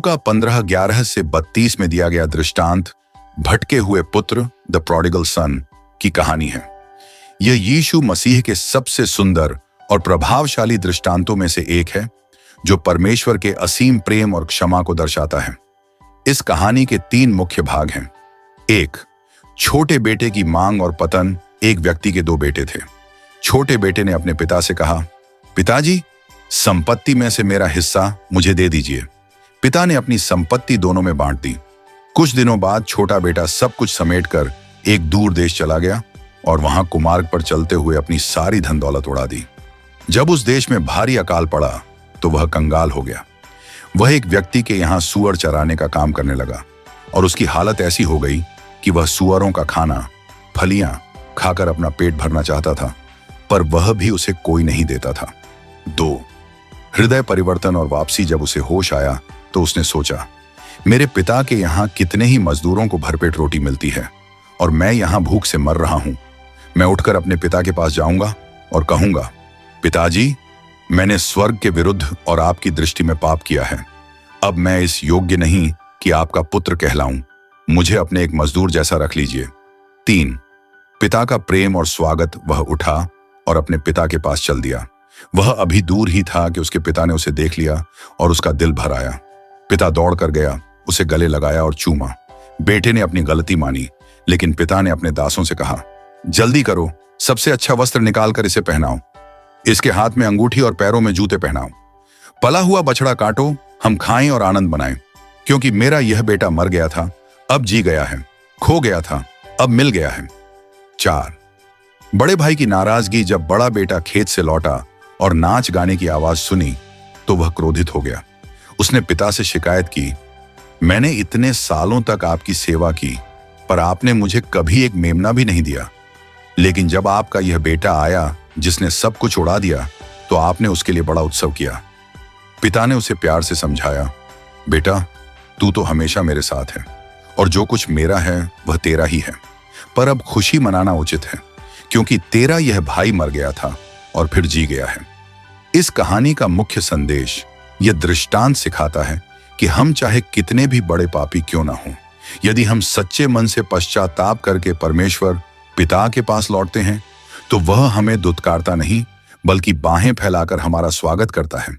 लूका 15:11 से 32 में दिया गया दृष्टांत भटके हुए पुत्र द प्रोडिगल सन की कहानी है। यह यीशु मसीह के सबसे सुंदर और प्रभावशाली दृष्टांतों में से एक है जो परमेश्वर के असीम प्रेम और क्षमा को दर्शाता है। इस कहानी के 3 मुख्य भाग हैं। 1. छोटे बेटे की मांग और पतन। एक व्यक्ति के 2 बेटे थे। छोटे बेटे ने अपने पिता से कहा, पिताजी, संपत्ति में से मेरा हिस्सा मुझे दे दीजिए। पिता ने अपनी संपत्ति दोनों में बांट दी। कुछ दिनों बाद छोटा बेटा सब कुछ समेटकर एक दूर देश चला गया और वहां कुमार्ग पर चलते हुए अपनी सारी धन दौलत उड़ा दी। जब उस देश में भारी अकाल पड़ा तो वह कंगाल हो गया। वह एक व्यक्ति के यहाँ सूअर चराने का काम करने लगा और उसकी हालत ऐसी हो गई कि वह सूअरों का खाना, फलियां खाकर अपना पेट भरना चाहता था, पर वह भी उसे कोई नहीं देता था। 2. हृदय परिवर्तन और वापसी। जब उसे होश आया तो उसने सोचा, मेरे पिता के यहाँ कितने ही मजदूरों को भरपेट रोटी मिलती है और मैं यहाँ भूख से मर रहा हूं। मैं उठकर अपने पिता के पास जाऊंगा और कहूंगा, पिताजी, मैंने स्वर्ग के विरुद्ध और आपकी दृष्टि में पाप किया है। अब मैं इस योग्य नहीं कि आपका पुत्र कहलाऊं। मुझे अपने एक मजदूर जैसा रख लीजिए। 3. पिता का प्रेम और स्वागत। वह उठा और अपने पिता के पास चल दिया। वह अभी दूर ही था कि उसके पिता ने उसे देख लिया और उसका दिल भर आया। पिता दौड़ कर गया, उसे गले लगाया और चूमा। बेटे ने अपनी गलती मानी, लेकिन पिता ने अपने दासों से कहा, जल्दी करो, सबसे अच्छा वस्त्र निकालकर इसे पहनाओ। इसके हाथ में अंगूठी और पैरों में जूते पहनाओ। पला हुआ बछड़ा काटो, हम खाएं और आनंद मनाएं, क्योंकि मेरा यह बेटा मर गया था, अब जी गया है, खो गया था, अब मिल गया है। 4. बड़े भाई की नाराजगी। जब बड़ा बेटा खेत से लौटा और नाच गाने की आवाज सुनी तो वह क्रोधित हो गया। उसने पिता से शिकायत की, मैंने इतने सालों तक आपकी सेवा की, पर आपने मुझे कभी एक मेमना भी नहीं दिया। लेकिन जब आपका यह बेटा आया जिसने सब कुछ उड़ा दिया, तो आपने उसके लिए बड़ा उत्सव किया। पिता ने उसे प्यार से समझाया, बेटा, तू तो हमेशा मेरे साथ है और जो कुछ मेरा है वह तेरा ही है, पर अब खुशी मनाना उचित है, क्योंकि तेरा यह भाई मर गया था और फिर जी गया है। इस कहानी का मुख्य संदेश यह दृष्टांत सिखाता है कि हम चाहे कितने भी बड़े पापी क्यों ना हों, यदि हम सच्चे मन से पश्चाताप करके परमेश्वर पिता के पास लौटते हैं, तो वह हमें दुत्कारता नहीं, बल्कि बाहें फैलाकर हमारा स्वागत करता है।